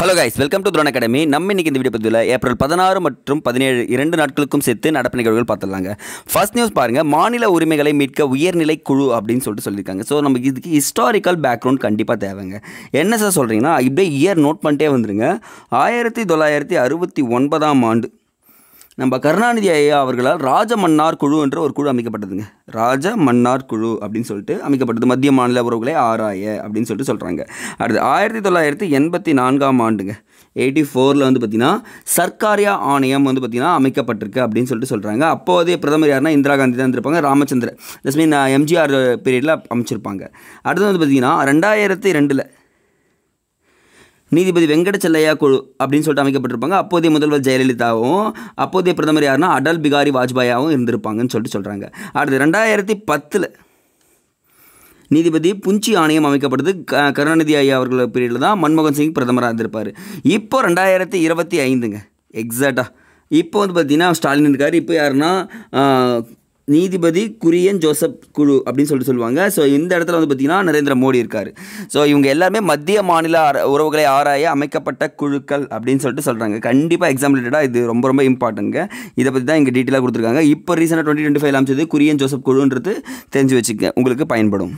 Hello guys, welcome to drone academy. நம்ம இன்னைக்கு இந்த வீடியோ பதிவில் ஏப்ரல் 16 மற்றும் 17 2 நாட்களுக்கும் சேர்த்து நடப்பு நிகழ்வுகள் பார்த்துடலாங்க. ஃபர்ஸ்ட் நியூஸ் பாருங்கள், மாநில உரிமைகளை மீட்க உயர்நிலை குழு அப்படின்னு சொல்லியிருக்காங்க. ஸோ நமக்கு இதுக்கு ஹிஸ்டாரிக்கல் பேக்ரவுண்ட் கண்டிப்பாக தேவைங்க. என்ன சார் சொல்கிறீங்கன்னா, இப்படியே இயர் நோட் பண்ணிட்டே வந்துருங்க. 1969ஆம் ஆண்டு நம்ம கருணாநிதி ஐயா அவர்களால் ராஜமன்னார் குழு என்ற ஒரு குழு அமைக்கப்பட்டதுங்க. ராஜமன்னார் குழு அப்படின்னு சொல்லிட்டு அமைக்கப்பட்டது. மத்திய மாநில உறவுகளை ஆராய அப்படின்னு சொல்லிட்டு சொல்கிறாங்க. அடுத்து 1984ஆம் ஆண்டுங்க, 84 வந்து பார்த்திங்கன்னா சர்க்காரியா ஆணையம் வந்து பார்த்திங்கன்னா அமைக்கப்பட்டிருக்கு அப்படின்னு சொல்லிட்டு சொல்கிறாங்க. அப்போதே பிரதமர் யாருன்னா இந்திரா காந்தி தான் இருந்திருப்பாங்க. ராமச்சந்திர தட் மீன் எம்ஜிஆர் பீரியடில் அமைச்சிருப்பாங்க. அடுத்து வந்து பார்த்திங்கன்னா 2002 நீதிபதி வெங்கடச்செல்லையா குழு அப்படின்னு சொல்லிட்டு அமைக்கப்பட்டிருப்பாங்க. அப்போதைய முதல்வர் ஜெயலலிதாவும் அப்போதைய பிரதமர் யாருன்னா அடல் பிகாரி வாஜ்பாயாவும் இருந்திருப்பாங்கன்னு சொல்கிறாங்க. அடுத்து 2010 நீதிபதி புஞ்சி ஆணையம் அமைக்கப்படுது. கருணாநிதி ஐயா அவர்கள் பீரியடில் தான் மன்மோகன் சிங் பிரதமராக இருந்திருப்பார். இப்போ 2025ங்க எக்ஸாக்டாக. இப்போ வந்து பார்த்திங்கன்னா ஸ்டாலின் இருக்கார். இப்போ யாருன்னா நீதிபதி குரியன் ஜோசப் குழு அப்படின்னு சொல்லுவாங்க. ஸோ இந்த இடத்துல வந்து பார்த்திங்கன்னா நரேந்திர மோடி இருக்கார். ஸோ இவங்க எல்லாருமே மத்திய மாநில உறவுகளை ஆராய அமைக்கப்பட்ட குழுக்கள் அப்படின்னு சொல்கிறாங்க. கண்டிப்பாக எக்ஸாம் ரிலேட்டடாக இது ரொம்ப இம்பார்ட்டன்ட்ங்க. இதை பற்றி தான் இங்கே டீட்டெயிலாக கொடுத்துருக்காங்க. இப்போ ரீசெண்டாக 2025 அமைச்சது குரியன் ஜோசப் குழுன்றது தெரிஞ்சு வச்சுக்க, உங்களுக்கு பயன்படும்.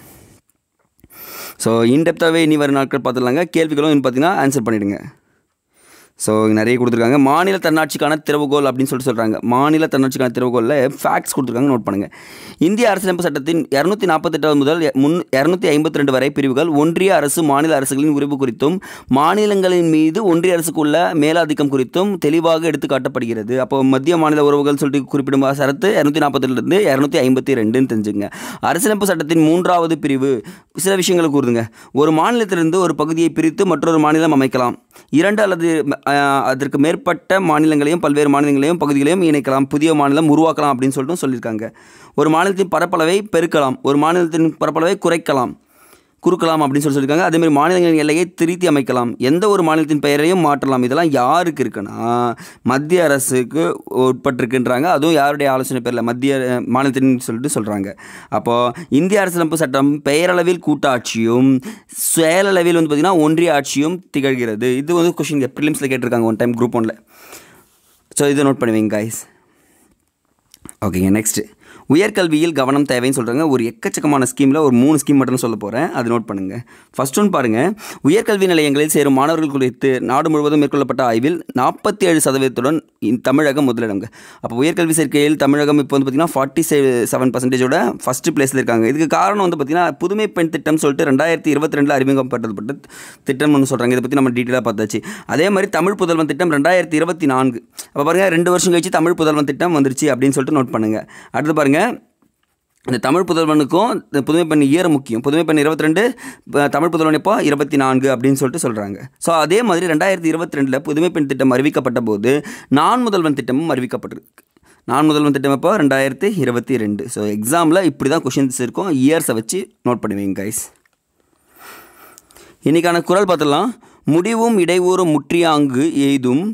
ஸோ இன்டெப்த்தாகவே இனி வரும் நாட்கள் பார்த்துடலாங்க. கேள்விகளும் இன்னும் பார்த்தீங்கன்னா ஆன்சர் பண்ணிவிடுங்க. ஸோ நிறைய கொடுத்துருக்காங்க. மாநில தன்னாட்சிக்கான திறவுகோல் அப்படின்னு சொல்கிறாங்க. மாநில தன்னாட்சிக்கான திறவுகோலில் ஃபேக்ட்ஸ் கொடுத்துருக்காங்க, நோட் பண்ணுங்கள். இந்திய அரசியலமைப்பு சட்டத்தின் 248 முதல் 252 வரை பிரிவுகள் ஒன்றிய அரசு மாநில அரசுகளின் உரிமை குறித்தும் மாநிலங்களின் மீது ஒன்றிய அரசுக்குள்ள மேலாதிக்கம் குறித்தும் தெளிவாக எடுத்து காட்டப்படுகிறது. அப்போ மத்திய மாநில உறவுகள் சொல்லிட்டு குறிப்பிடும் சரத்து 248லேருந்து 252ன்னு தெரிஞ்சுங்க. அரசியலமைப்பு சட்டத்தின் 3வது பிரிவு சில விஷயங்களை கூறுதுங்க. ஒரு மாநிலத்திலிருந்து ஒரு பகுதியை பிரித்து மற்றொரு மாநிலம் அமைக்கலாம். 2 அல்லது அதற்கு மேற்பட்ட மாநிலங்களையும் பல்வேறு மாநிலங்களையும் பகுதிகளையும் இணைக்கலாம். புதிய மாநிலம் உருவாக்கலாம் அப்படின்னு சொல்லியிருக்காங்க. ஒரு மாநிலத்தின் பரப்பளவை பெருக்கலாம், ஒரு மாநிலத்தின் பரப்பளவை குறுக்கலாம் அப்படின்னு சொல்லியிருக்காங்க. அதேமாதிரி மாநிலங்களின் எல்லையை திருத்தி அமைக்கலாம், எந்த ஒரு மாநிலத்தின் பெயரையும் மாற்றலாம். இதெல்லாம் யாருக்கு இருக்குன்னா மத்திய அரசுக்கு உட்பட்டிருக்குன்றாங்க. அதுவும் யாருடைய ஆலோசனை பேரில் மத்திய மாநிலத்தின் சொல்கிறாங்க. அப்போது இந்திய அரசியலமைப்பு சட்டம் பெயரளவில் கூட்டாட்சியும் செயலளவில் வந்து பார்த்திங்கன்னா ஒன்றிய ஆட்சியும் திகழ்கிறது. இது வந்து கொஸ்டின் ப்ரிலிம்ஸில் கேட்டிருக்காங்க ஒன் டைம் குரூப் 1ல். ஸோ இதை நோட் பண்ணுவீங்க கைஸ். ஓகேங்க, நெக்ஸ்ட்டு உயர்கல்வியில் கவனம் தேவைன்னு சொல்கிறாங்க. ஒரு எக்கச்சக்கமான ஸ்கீமில் ஒரு 3 ஸ்கீம் மட்டும் சொல்ல போகிறேன், அது நோட் பண்ணுங்கள். ஃபர்ஸ்ட் ஒன் பாருங்கள். உயர்கல்வி நிலையங்களில் சேரும் மாணவர்கள் குறித்து நாடு முழுவதும் மேற்கொள்ளப்பட்ட ஆய்வில் 47% தமிழகம் முதலிடங்க. அப்போ உயர்கல்வி சேர்க்கையில் தமிழகம் இப்போ வந்து பார்த்திங்கன்னா 47% ஃபஸ்ட்டு பிளேஸில் இருக்காங்க. இதுக்கு காரணம் வந்து பார்த்திங்கன்னா புதுமை பெண் திட்டம் சொல்லிட்டு 2022 அறிமுகப்படுத்தப்பட்ட திட்டம்னு ஒன்று சொல்கிறாங்க. இதை பற்றி நம்ம டீட்டெயிலாக பார்த்தாச்சு. அதே மாதிரி தமிழ் புதல்வன் திட்டம் 2024. அப்போ பாருங்கள் 2 வருஷம் கழிச்சு தமிழ் புதல்வன் திட்டம் வந்துருச்சு அப்படின்னு சொல்லிட்டு நோட் பண்ணுங்கள். அடுத்து பாருங்கள், இந்த தமிழ் புதல்வனுக்கும் புதுமை பெண் இயர் முக்கியம். புதுமை பெண் 22, தமிழ் புதல்வன் இப்போ 24 அப்படின்னு சொல்கிறாங்க. ஸோ அதே மாதிரி 2022 புதுமை பெண் திட்டம் அறிவிக்கப்பட்ட போது நான் முதல்வன் திட்டமும் அறிவிக்கப்பட்டிருக்கு. நான் முதல்வன் திட்டம் இப்போ 2022. ஸோ எக்ஸாமில் இப்படி தான் கொஷின்ஸ் இருக்கும். இயர்ஸை வச்சு நோட் பண்ணுவீங்க கைஸ். இன்றைக்கான குறள் பார்த்துடலாம். முடிவும் இடையூறும் முற்றியாங்கு எய்தும்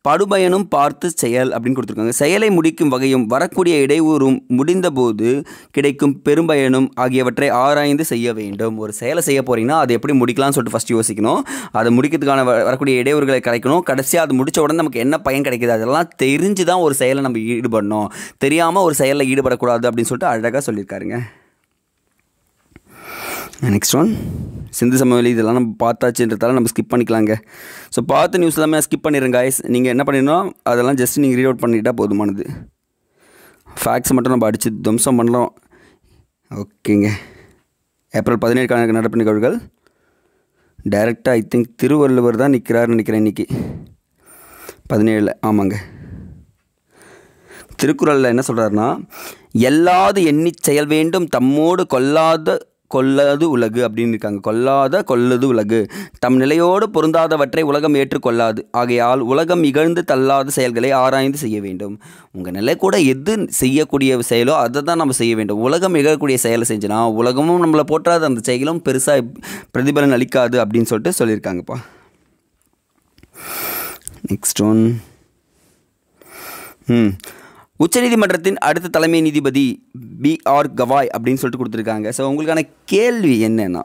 படுபயனும் பார்த்து செயல் அப்படின்னு கொடுத்துருக்காங்க. செயலை முடிக்கும் வகையும் வரக்கூடிய இடையூறும் முடிந்தபோது கிடைக்கும் பெரும்பயனும் ஆகியவற்றை ஆராய்ந்து செய்ய வேண்டும். ஒரு செயலை செய்ய போகிறீங்கன்னா அதை எப்படி முடிக்கலாம்னு சொல்லிட்டு ஃபஸ்ட்டு யோசிக்கணும். அதை முடிக்கிறதுக்கான வரக்கூடிய இடையூறுகளை கிடைக்கணும். கடைசியாக அது முடித்த உடனே நமக்கு என்ன பயன் கிடைக்கிது அதெல்லாம் தெரிஞ்சு தான் ஒரு செயலை நம்ம ஈடுபடணும். தெரியாமல் ஒரு செயலில் ஈடுபடக்கூடாது அப்படின்னு சொல்லிட்டு அழகாக சொல்லியிருக்காருங்க. நெக்ஸ்ட் ஒன், சிந்து சமவெளி இதெல்லாம் நம்ம பார்த்தாச்சுன்றதால நம்ம ஸ்கிப் பண்ணிக்கலாங்க. ஸோ பார்த்த நியூஸ் எல்லாமே ஸ்கிப் பண்ணிடுங்க கைஸ். நீங்கள் என்ன பண்ணிடணும், அதெல்லாம் ஜஸ்ட் நீங்கள் ரீட் அவுட் பண்ணிட்டால் போதுமானது. ஃபேக்ட்ஸ் மட்டும் நம்ம அடித்து துவம்சம் பண்ணலாம். ஓகேங்க. ஏப்ரல் 17 நடப்பு நிகழ்வுகள். டைரெக்டாக ஐ திங்க் திருவள்ளுவர் தான் நிற்கிறாருன்னு நினைக்கிறேன் இன்றைக்கி 17. ஆமாங்க. திருக்குறளில் என்ன சொல்கிறாருன்னா, எல்லாது எண்ணி செயல் வேண்டும் தம்மோடு கொல்லாது உலகு அப்படின்னு இருக்காங்க. கொல்லது உலகு தம் நிலையோடு பொருந்தாதவற்றை உலகம் ஏற்றுக்கொள்ளாது. ஆகையால் உலகம் இகழ்ந்து தள்ளாத செயல்களை ஆராய்ந்து செய்ய வேண்டும். உங்கள் நிலை கூட எது செய்யக்கூடிய செயலோ அதை தான் நம்ம செய்ய வேண்டும். உலகம் இகழக்கூடிய செயலை செஞ்சுனா உலகமும் நம்மளை போற்றாது, அந்த செயலும் பெருசாக பிரதிபலன் அளிக்காது அப்படின்னு சொல்லியிருக்காங்கப்பா. நெக்ஸ்ட் ஒன், உச்சநீதிமன்றத்தின் அடுத்த தலைமை நீதிபதி B.R. கவாய் அப்படின்னு சொல்லிட்டு கொடுத்துருக்காங்க. ஸோ உங்களுக்கான கேள்வி என்னென்னா,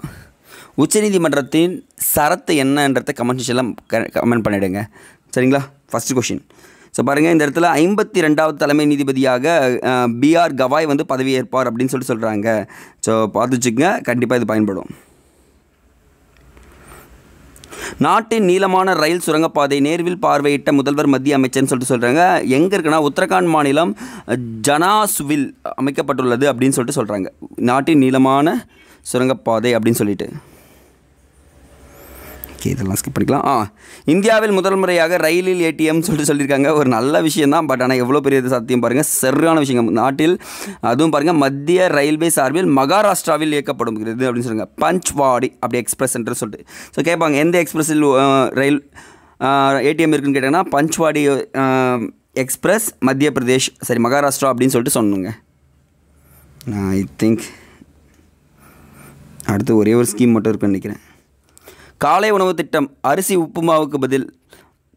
உச்சநீதிமன்றத்தின் சரத்து என்னன்றதை கமெண்ட் செக்ஷனில் கமெண்ட் பண்ணிவிடுங்க. சரிங்களா? First question. ஸோ பாருங்கள், இந்த இடத்துல 52வது தலைமை நீதிபதியாக பிஆர் கவாய் வந்து பதவியேற்பார் அப்படின்னு சொல்கிறாங்க. ஸோ பார்த்து வச்சுக்கோங்க, கண்டிப்பாக இது பயன்படும். நாட்டின் நீளமான ரயில் சுரங்கப்பாதை நேர்வில் பார்வையிட்ட முதல்வர் மத்திய அமைச்சர்னு சொல்கிறாங்க. எங்கே இருக்குன்னா உத்தரகாண்ட் மாநிலம் ஜனாஸ்வில் அமைக்கப்பட்டுள்ளது அப்படின்னு சொல்கிறாங்க. நாட்டின் நீளமான சுரங்கப்பாதை அப்படின்னு சொல்லிட்டு. ஓகே, இதெல்லாம் ஸ்கிப் பண்ணிக்கலாம். இந்தியாவில் முதல் முறையாக ரயிலில் ஏடிஎம் சொல்லியிருக்காங்க. ஒரு நல்ல விஷயம் தான், பட் ஆனால் எவ்வளோ பெரிய சாத்தியம் பாருங்கள். சரியான விஷயம். நாட்டில் அதுவும் பாருங்கள், மத்திய ரயில்வே சார்பில் மகாராஷ்டிராவில் இயக்கப்படும் அப்படின்னு சொல்லுங்கள். பஞ்ச்வாடி அப்படி எக்ஸ்பிரஸ் என்று சொல்லிட்டு. ஸோ கேட்பாங்க, எந்த எக்ஸ்பிரஸில் ரயில் ஏடிஎம் இருக்குன்னு கேட்டாங்கன்னா பஞ்ச்வாடி எக்ஸ்பிரஸ் மத்திய பிரதேஷ் மகாராஷ்டிரா அப்படின்னு சொல்லிட்டு சொன்னோங்க. ஐ திங்க் அடுத்து ஒரே ஒரு ஸ்கீம் மட்டும் இருக்குன்னு நினைக்கிறேன். காலை உணவு திட்டம், அரிசி உப்புமாவுக்கு பதில்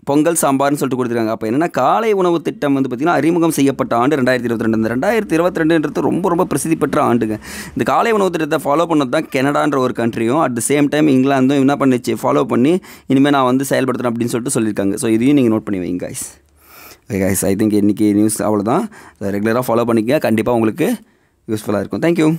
பொங்கல் சாம்பார்னு சொல்லிட்டு கொடுத்துருக்காங்க. அப்போ என்னென்னா, காலை உணவு திட்டம் வந்து பார்த்திங்கன்னா அறிமுகம் செய்யப்பட்ட ஆண்டு 2022. இந்த 2022 ரொம்ப பிரசித்தி பெற்ற ஆண்டுங்க. இந்த காலை உணவு திட்டத்தை ஃபாலோ பண்ணது தான் கனடான்ற ஒரு கண்ட்ரியும், அட் த சேம் டைம் இங்கிலாந்தும் என்ன பண்ணிச்சு, ஃபாலோ பண்ணி இனிமேல் நான் வந்து செயல்படுத்துகிறேன் அப்படின்னு சொல்லிட்டு சொல்லியிருக்காங்க. ஸோ இதையும் நீங்கள் நோட் பண்ணி வைங்க guys. Okay guys, I think இன்றைக்கி நியூஸ் அவ்வளோதான். ரெகுலராக ஃபாலோ பண்ணிக்க, கண்டிப்பாக உங்களுக்கு யூஸ்ஃபுல்லாக இருக்கும். தேங்க்யூ.